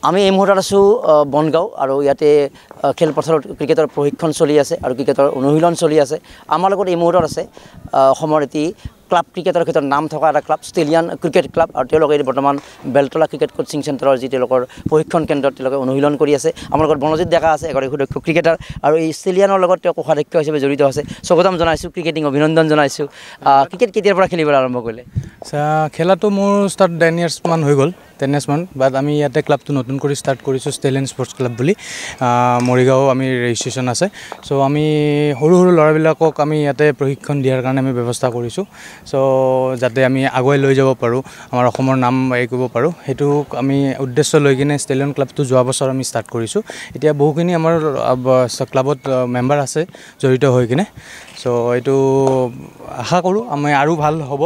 আমি এই মুহূৰ্তত আছোঁ বনগাঁও আৰু ইয়াতে খেলপথাৰত ক্ৰিকেটৰ প্ৰশিক্ষণ চলি আছে আৰু ক্ৰিকেটৰ অনুশীলন চলি আছে। আমাৰ লগত এই মুহূৰ্তত আছে অসমৰ এটি ক্লাব ক্ৰিকেটৰ ক্ষেত্ৰত নাম থকা এটা ক্লাব ষ্টেলিয়ান ক্ৰিকেট ক্লাব আৰু তেওঁলোকে বৰ্তমান বেলতলা ক্ৰিকেট কোচিং চেণ্টাৰৰ যি তেওঁলোকৰ প্ৰশিক্ষণ কেন্দ্ৰত তেওঁলোকে অনুশীলন কৰি আছে। আমাৰ লগত বনজিৎ ডেকা আছে, এগৰাকী সুদক্ষ ক্ৰিকেটাৰ আৰু এই ষ্টেলিয়ানৰ লগত তেওঁ কোষাধ্যক্ষ হিচাপে জড়িত আছে। স্বাগতম জনাইছোঁ, ক্ৰিকেটিং অভিনন্দন জনাইছোঁ। ক্ৰিকেট কেতিয়াৰ পৰা খেলিবলৈ আৰম্ভ কৰিলে? খেলাটো মোৰ ষ্টাৰ্ট 10 years মান হৈ গ'ল, 10 years মান। বাট আমি ইয়াতে ক্লাবটো নতুন কৰি ষ্টাৰ্ট কৰিছোঁ, ষ্টেলিয়ান স্পৰ্টছ ক্লাব বুলি। মৰিগাঁও আমি ৰেজিষ্ট্ৰেশ্যন আছে। চ' আমি সৰু সৰু ল'ৰাবিলাকক আমি ইয়াতে প্ৰশিক্ষণ দিয়াৰ কাৰণে আমি ব্যৱস্থা কৰিছোঁ। চ' যাতে আমি আগুৱাই লৈ যাব পাৰোঁ, আমাৰ অসমৰ নাম কৰিব পাৰোঁ, সেইটো আমি উদ্দেশ্য লৈ কিনে ষ্টেলিয়ান ক্লাবটো যোৱা বছৰ আমি ষ্টাৰ্ট কৰিছোঁ। এতিয়া বহুখিনি আমাৰ ক্লাবত মেম্বাৰ আছে জড়িত হৈ কিনে। চ' এইটো আশা কৰোঁ আমি আৰু ভাল হ'ব,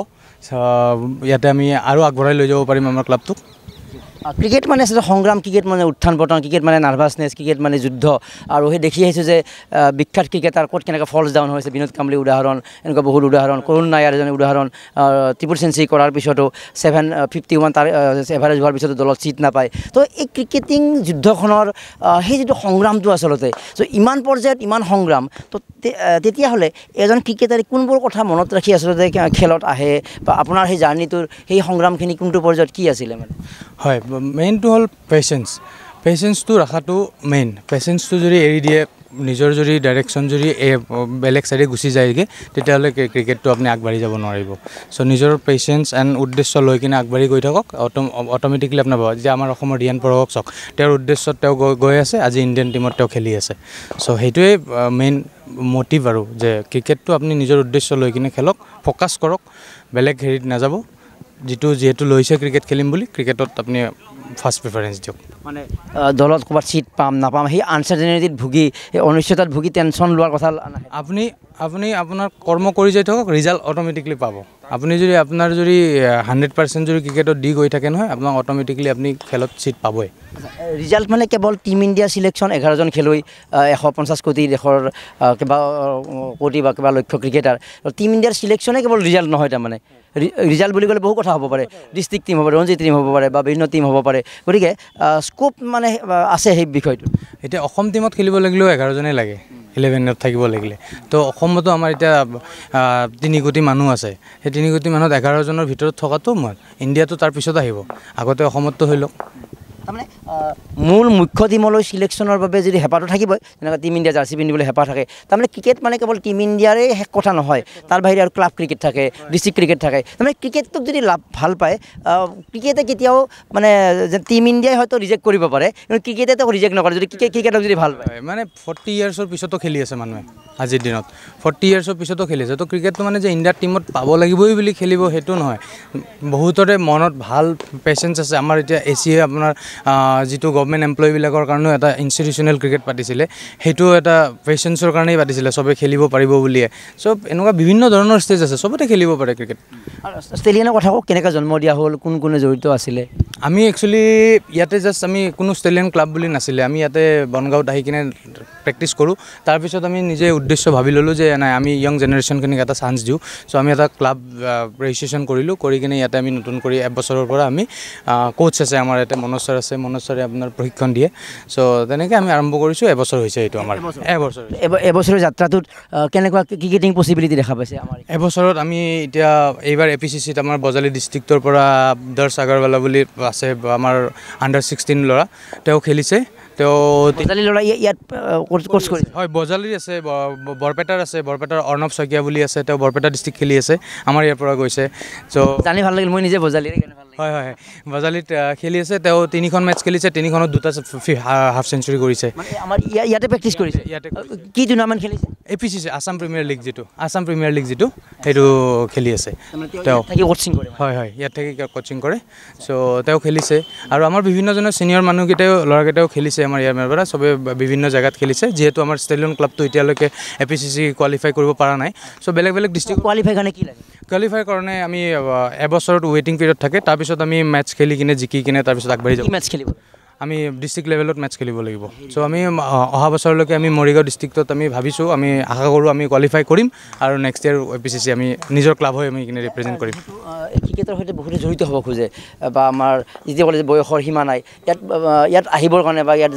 ইয়াতে আমি আৰু আগবঢ়াই লৈ যাব পাৰিম আমাৰ ক্লাবটোক। ক্ৰিকেট মানে আচলতে সংগ্ৰাম, ক্ৰিকেট মানে উত্থান পতন, ক্ৰিকেট মানে নাৰ্ভাছনেছ, ক্ৰিকেট মানে যুদ্ধ। আৰু সেই দেখি আহিছোঁ যে বিখ্যাত ক্ৰিকেটাৰ ক'ত কেনেকৈ ফলছ ডাউন হৈছে, বিনোদ কাম্বলী উদাহৰণ, এনেকুৱা বহুত উদাহৰণ, কৰুণ নায়াৰ এজনে উদাহৰণ, ট্ৰিপল চেঞ্চুৰী কৰাৰ পিছতো 751 তাৰ এভাৰেজ হোৱাৰ পিছতো দলত ছিট নাপায়। তো এই ক্ৰিকেটিং যুদ্ধখনৰ সেই যিটো সংগ্ৰামটো আচলতে, চ' ইমান পৰ্যায়ত ইমান সংগ্ৰাম, তো তেতিয়াহ'লে এজন ক্ৰিকেটাৰে কোনবোৰ কথা মনত ৰাখি আচলতে খেলত আহে বা আপোনাৰ সেই জাৰ্ণিটোৰ সেই সংগ্ৰামখিনি কোনটো পৰ্যায়ত কি আছিলে মানে? হয়, মেইনটো হ'ল পেচেঞ্চটো ৰখাটো মেইন। পেচেঞ্চটো যদি এৰি দিয়ে, নিজৰ যদি ডাইৰেকশ্যন যদি বেলেগ চাইডে গুচি যায়গৈ, তেতিয়াহ'লে ক্ৰিকেটটো আপুনি আগবাঢ়ি যাব নোৱাৰিব। চ' নিজৰ পেচেঞ্চ এণ্ড উদ্দেশ্য লৈ কিনে আগবাঢ়ি গৈ থাকক, অট'মেটিকলি আপোনাৰ পাব। যেতিয়া আমাৰ অসমৰ ৰিয়ান পৰাগক চাওক, তেওঁৰ উদ্দেশ্যত তেওঁ গৈ আছে, আজি ইণ্ডিয়ান টীমত তেওঁ খেলি আছে। চ' সেইটোৱে মেইন মটিভ আৰু, যে ক্ৰিকেটটো আপুনি নিজৰ উদ্দেশ্য লৈ কিনে খেলক, ফ'কাছ কৰক, বেলেগ হেৰিত নাযাব। যিহেতু লৈছে ক্ৰিকেট খেলিম বুলি, ক্ৰিকেটত আপুনি ফাৰ্ষ্ট প্ৰিফাৰেঞ্চ দিয়ক। মানে দলত ক'ৰবাত ছিট পাম নাপাম, সেই আনচাৰ্টেনিটিত ভুগি, সেই অনিশ্চয়তাত ভুগি টেনশ্যন লোৱাৰ কথা আপুনি আপোনাৰ কৰ্ম কৰি যাই থাকক, ৰিজাল্ট অট'মেটিকলি পাব। আপুনি যদি আপোনাৰ যদি 100% যদি ক্ৰিকেটত দি গৈ থাকে নহয়, আপোনাক অট'মেটিকলি আপুনি খেলত ছিট পাবই। ৰিজাল্ট মানে কেৱল টিম ইণ্ডিয়া চিলেকশ্যন, 11জন খেলুৱৈ, 150 কোটি দেশৰ কিবা কোটি বা কিবা লক্ষ্য ক্ৰিকেটাৰ, টিম ইণ্ডিয়াৰ চিলেকশ্যনে কেৱল ৰিজাল্ট নহয়। তাৰমানে ৰিজাল্ট বুলি ক'লে বহু কথা হ'ব পাৰে, ডিষ্ট্ৰিক্ট টিম হ'ব পাৰে, ৰঞ্জি টিম হ'ব পাৰে বা বিভিন্ন টিম হ'ব পাৰে। গতিকে স্ক'প মানে আছে সেই বিষয়টো। এতিয়া অসম টিমত খেলিব লাগিলেও 11জনেই লাগে, 11ত থাকিব লাগিলে। তো অসমতো আমাৰ এতিয়া 3 কোটি মানুহ আছে। সেই 3 কোটি মানুহত 11জনৰ ভিতৰত থকাটো মই, ইণ্ডিয়াটো তাৰ পিছত আহিব, আগতে অসমততো হৈ লওক। তাৰমানে মূল মুখ্য টিমলৈ চিলেকশ্যনৰ বাবে যদি হেঁপাহটো থাকিবই, যেনেকৈ টিম ইণ্ডিয়া জাৰ্চি পিন্ধিবলৈ হেঁপাহ থাকে। তাৰমানে ক্ৰিকেট মানে কেৱল টিম ইণ্ডিয়াৰে শেষ কথা নহয়, তাৰ বাহিৰে আৰু ক্লাব ক্ৰিকেট থাকে, ডিষ্ট্ৰিক্ট ক্ৰিকেট থাকে। তাৰমানে ক্ৰিকেটটোক যদি ভাল পায়, ক্ৰিকেটে কেতিয়াও মানে যে টিম ইণ্ডিয়াই হয়তো ৰিজেক্ট কৰিব পাৰে, কিন্তু ক্ৰিকেটে তেওঁক ৰিজেক্ট নকৰে যদি ক্ৰিকেটক যদি ভাল পায়। মানে 40 yearsৰ পিছতো খেলি আছে মানুহে আজিৰ দিনত, 40 yearsৰ পিছতো খেলি আছে। তো ক্ৰিকেটটো মানে যে ইণ্ডিয়াৰ টীমত পাব লাগিবই বুলি খেলিব সেইটো নহয়। বহুতৰে মনত ভাল পেচেঞ্চ আছে। আমাৰ এতিয়া এছিয়াই আপোনাৰ যিটো গভৰ্ণমেণ্ট এমপ্লয়ীবিলাকৰ কাৰণেও এটা ইনষ্টিটিউচনেল ক্ৰিকেট পাতিছিলে, সেইটো এটা পেচেঞ্চৰ কাৰণেই পাতিছিলে, চবেই খেলিব পাৰিব বুলিয়ে। চব এনেকুৱা বিভিন্ন ধৰণৰ ষ্টেজ আছে, চবতে খেলিব পাৰে ক্ৰিকেট। ষ্টেলিয়ানৰ কথা কওক, কেনেকৈ জন্ম দিয়া হ'ল, কোনে জড়িত আছিলে? আমি একচুৱেলি ইয়াতে জাষ্ট আমি কোনো ষ্টেলিয়ান ক্লাব বুলি নাছিলে, আমি ইয়াতে বনগাঁৱত আহি কিনে প্ৰেক্টিছ কৰোঁ। তাৰপিছত আমি নিজে উদ্দেশ্য ভাবি ল'লোঁ যে নাই, আমি য়ং জেনেৰেশ্যনখিনিক এটা চান্স দিওঁ। চ' আমি এটা ক্লাব ৰেজিষ্ট্ৰেশ্যন কৰিলোঁ, কৰি কিনে ইয়াতে আমি নতুন কৰি এবছৰৰ পৰা আমি কোচ আছে আমাৰ ইয়াতে, মনোজ ছাৰ আছে, মনোজ ছাৰে আপোনাৰ প্ৰশিক্ষণ দিয়ে। চ' তেনেকৈ আমি আৰম্ভ কৰিছোঁ, এবছৰ হৈছে এইটো আমাৰ। এবছৰৰ যাত্ৰাটোত কেনেকুৱা ক্ৰিকেটিং পচিবিলিটি দেখা পাইছে আমাৰ? এবছৰত আমি এতিয়া এইবাৰ APCCত আমাৰ বজালী ডিষ্ট্ৰিক্টৰ পৰা দৰ্শ আগৰৱালা বুলি আছে, আমাৰ under-16 ল'ৰা, তেওঁ খেলিছে। তেওঁ ল'ৰা ইয়াত কোৰ্চ কৰিছে। হয়, বজালীৰ আছে, বৰপেটাৰ আছে, বৰপেটাৰ অৰ্ণৱ শইকীয়া বুলি আছে, তেওঁ বৰপেটা ডিষ্ট্ৰিক্ট খেলি আছে, আমাৰ ইয়াৰ পৰা গৈছে। চ' জানি ভাল লাগিল, মই নিজে বজালীৰে। হয়, বজালীত খেলি আছে। তেওঁ 3খন মেটচ খেলিছে, 3খনত 2টা হাফ চেঞ্চুৰী কৰিছে। আমাৰ ইয়াতে প্ৰেক্টিছ কৰিছে, ইয়াতে কি টুৰ্ণামেণ্ট খেলিছে? APCC আছাম প্ৰিমিয়াৰ লীগ যিটো সেইটো খেলি আছে। তেওঁ কোচিং কৰে। হয়, ইয়াত থাকি কোচিং কৰে। চ' তেওঁ খেলিছে আৰু আমাৰ বিভিন্নজনৰ ছিনিয়ৰ মানুহকেইটাও, ল'ৰাকেইটাও খেলিছে আমাৰ ইয়াৰ পৰা, চবে বিভিন্ন জেগাত খেলিছে। যিহেতু আমাৰ ষ্টেলিয়ান ক্লাবটো এতিয়ালৈকে APCC কোৱালিফাই কৰিব পৰা নাই, চ' বেলেগ ডিষ্ট্ৰিক্ট কোৱালিফাই কাৰণে কি লাগে? কোৱালিফাই কাৰণে আমি এবছৰত ৱেইটিং পিৰিয়ড থাকে, তাৰপিছত আমি মেটচ খেলি কিনে জিকি কিনে তাৰপিছত আগবাঢ়ি যাওঁ। মেটচ খেলিব আমি ডিষ্ট্ৰিক্ট লেভেলত মেটচ খেলিব লাগিব। চ' আমি অহা বছৰলৈকে আমি মৰিগাঁও ডিষ্ট্ৰিক্টত আমি ভাবিছোঁ, আমি আশা কৰোঁ আমি কোৱালিফাই কৰিম আৰু নেক্সট ইয়েৰ APCC আমি নিজৰ ক্লাব হৈ আমি কিনে ৰিপ্ৰেজেণ্ট কৰিম। ক্ৰিকেটৰ সৈতে বহুতে জড়িত হ'ব খোজে বা আমাৰ যেতিয়া ক'লে যে বয়সৰ সীমা নাই ইয়াত আহিবৰ কাৰণে বা ইয়াত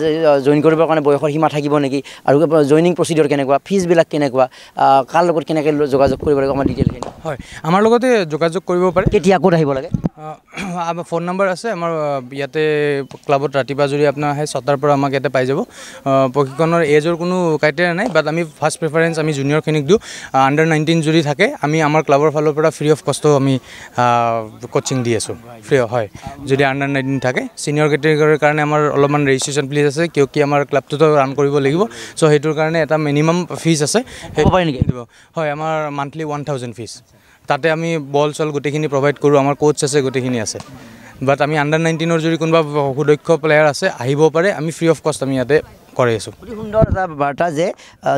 জইন কৰিবৰ কাৰণে বয়সৰ সীমা থাকিব নেকি আৰু জইনিং প্ৰচিডিউৰ কেনেকুৱা ফিজবিলাক কেনেকুৱা কাৰ লগত কেনেকৈ যোগাযোগ কৰিব লাগিব আমাৰ ডিটেইলখিনি হয় আমাৰ লগতে যোগাযোগ কৰিব পাৰে কেতিয়া ক'ত আহিব লাগে আমাৰ ফোন নম্বৰ আছে আমাৰ ইয়াতে ক্লাবত ৰাতিপুৱা যদি আপোনাৰ আহে 6টাৰ পৰা আমাক ইয়াতে পাই যাব প্ৰশিক্ষণৰ এজৰ কোনো ক্ৰাইটেৰিয়া নাই বাট আমি ফাৰ্ষ্ট প্ৰিফাৰেঞ্চ আমি জুনিয়ৰখিনিক দিওঁ আণ্ডাৰ 19 যদি থাকে আমি আমাৰ ক্লাবৰ ফালৰ পৰা ফ্ৰী অফ কষ্ট আমি কোচিং দি আছোঁ ফ্ৰী হয় যদি আণ্ডাৰ 19 থাকে ছিনিয়ৰ কেটেগৰীৰ কাৰণে আমাৰ অলপমান ৰেজিষ্ট্ৰেশ্যন ফিজ আছে কিয় আমাৰ ক্লাবটোতো ৰান কৰিব লাগিব চ' সেইটোৰ কাৰণে এটা মিনিমাম ফিজ আছে দিব হয় আমাৰ মান্থলি 1000 ফিজ তাতে আমি বল চল গোটেইখিনি প্ৰভাইড কৰোঁ আমাৰ কোচ আছে গোটেইখিনি আছে বাট আমি আণ্ডাৰ 19ৰ যদি কোনোবা সুদক্ষ প্লেয়াৰ আছে আহিব পাৰে আমি ফ্ৰী অফ কষ্ট আমি ইয়াতে কৰি আছোঁ অতি সুন্দৰ এটা বাৰ্তা যে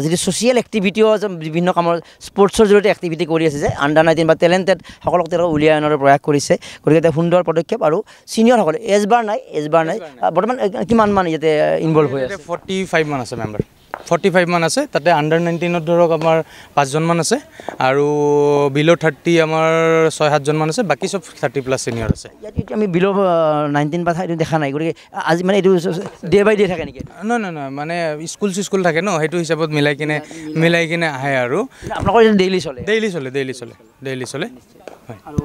যিটো ছ'চিয়েল এক্টিভিটিও বিভিন্ন কামৰ স্পৰ্টছৰ জৰিয়তে এক্টিভিটি কৰি আছে যে আণ্ডাৰ 19 বা টেলেণ্টেড সকলক তেওঁলোকে উলিয়াই অনাৰ প্ৰয়াস কৰিছে গতিকে এটা সুন্দৰ পদক্ষেপ আৰু ছিনিয়ৰসকলে এজ বাৰ নাই বৰ্তমান কিমান মান ইয়াতে ইনভলভ হৈ আছে 45 মান আছে মেম্বাৰ 45 মান আছে তাতে আণ্ডাৰ 19ত ধৰক আমাৰ 5জন মান আছে আৰু বিল' 30 আমাৰ 6-7জন মান আছে বাকী চব 30+ ছিনিয়ৰ আছে ইয়াত আমি বিল' 19 বা এইটো দেখা নাই গতিকে আজি মানে এইটো ডে বাই ডে থাকে নেকি নহয় মানে স্কুল থাকে ন সেইটো হিচাপত মিলাই কিনে আহে আৰু আপোনালোকৰ ডেইলি চলে আৰু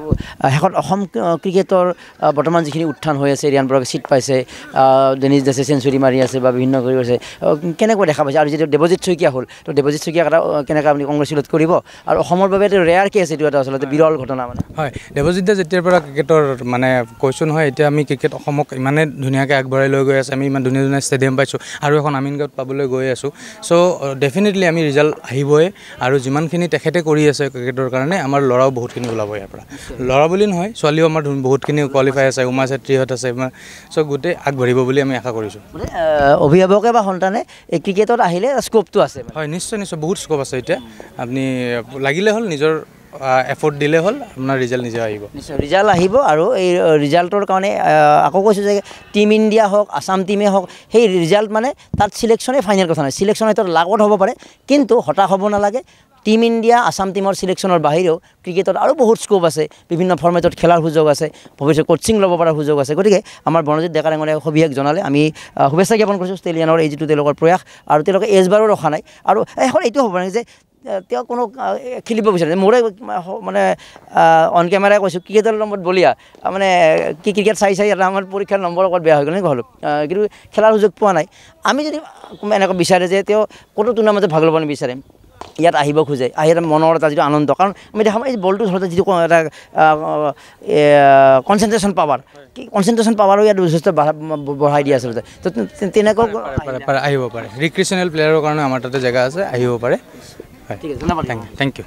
শেষত অসম ক্ৰিকেটৰ বৰ্তমান যিখিনি উত্থান হৈ আছে ৰিয়ান পৰাগে ছিট পাইছে ডেনিছ দাসে চেঞ্চুৰী মাৰি আছে বা বিভিন্ন কৰি আছে কেনেকৈ দেখা পাইছে আৰু যিটো দেৱজিৎ শইকীয়া হ'ল তো দেৱজিৎ শইকীয়াক এটা কেনেকৈ আপুনি কংগ্ৰেচুলেট কৰিব আৰু অসমৰ বাবে এইটো ৰেয়াৰ কেছ এইটো এটা আচলতে বিৰল ঘটনা মানে হয় দেৱজিৎ দা যেতিয়াৰ পৰা ক্ৰিকেটৰ মানে কৈছোঁ নহয় এতিয়া আমি ক্ৰিকেট অসমক ইমানে ধুনীয়াকৈ আগবঢ়াই লৈ গৈ আছোঁ আমি ইমান ধুনীয়া ষ্টেডিয়াম পাইছোঁ আৰু এখন আমিনগাঁৱত পাবলৈ গৈ আছোঁ চ' ডেফিনেটলি আমি ৰিজাল্ট আহিবই আৰু যিমানখিনি তেখেতে কৰি আছে ক্ৰিকেটৰ কাৰণে আমাৰ ল'ৰাও বহুতখিনি ওলাব ইয়াৰ পৰা ল'ৰা বুলি নহয় ছোৱালীও আমাৰ বহুতখিনি কোৱালিফাই আছে উমা চেত্ৰীহঁত আছে চ' গোটেই আগবাঢ়িব বুলি আমি আশা কৰিছোঁ অভিভাৱকে বা সন্তানে এই ক্ৰিকেটত আহিলে স্ক'পটো আছে হয় নিশ্চয় বহুত স্ক'প আছে এতিয়া আপুনি লাগিলে হ'ল নিজৰ এফৰ্ট দিলে হ'ল আপোনাৰ ৰিজাল্ট নিজে আহিব নিশ্চয় ৰিজাল্ট আহিব আৰু এই ৰিজাল্টৰ কাৰণে আকৌ কৈছোঁ যে টিম ইণ্ডিয়া হওক আছাম টিমেই হওক সেই ৰিজাল্ট মানে তাত ছিলেকশ্যনেই ফাইনেল কথা নাই ছিলেকশ্যন হয়তো লাগত হ'ব পাৰে কিন্তু হতাশ হ'ব নালাগে টিম ইণ্ডিয়া আছাম টিমৰ ছিলেকশ্যনৰ বাহিৰেও ক্ৰিকেটত আৰু বহুত স্ক'প আছে বিভিন্ন ফৰ্মেটত খেলাৰ সুযোগ আছে ভৱিষ্যত কোচিং ল'ব পৰাৰ সুযোগ আছে গতিকে আমাৰ বনজিৎ ডেকা ডাঙৰে সবিশেষ জনালে আমি শুভেচ্ছা জ্ঞাপন কৰিছোঁ ষ্টেলিয়ানৰ এই যিটো তেওঁলোকৰ প্ৰয়াস আৰু তেওঁলোকে এজ বাৰো ৰখা নাই আৰু এখন এইটো হ'ব নাই যে তেওঁ কোনো খেলিব বিচাৰে মোৰে মানে অন কেমেৰাই কৈছোঁ ক্ৰিকেটৰ নম্বৰত বলিয়া মানে ক্ৰিকেট চাই এটা আমাৰ পৰীক্ষাৰ নম্বৰ অকল বেয়া হৈ গ'ল নেকি হ'লো কিন্তু খেলাৰ সুযোগ পোৱা নাই আমি যদি এনেকুৱা বিচাৰে যে তেওঁ ক'তো টুৰ্ণামেণ্টত ভাগ ল'ব নিবিচাৰে ইয়াত আহিব খোজে আহি এটা মনৰ এটা যিটো আনন্দ কাৰণ আমি দেখা পাওঁ এই বলটো ধৰোঁতে যিটো এটা কনচেনট্ৰেশ্যন পাৱাৰো ইয়াত যথেষ্ট বঢ়াই দিয়া আচলতে তো তেনেকুৱা আহিব পাৰে ৰিক্ৰিয়েশ্যনেল প্লেয়াৰৰ কাৰণে আমাৰ তাতে জেগা আছে আহিব পাৰে ঠিক আছে ধন্যবাদ থেংক ইউ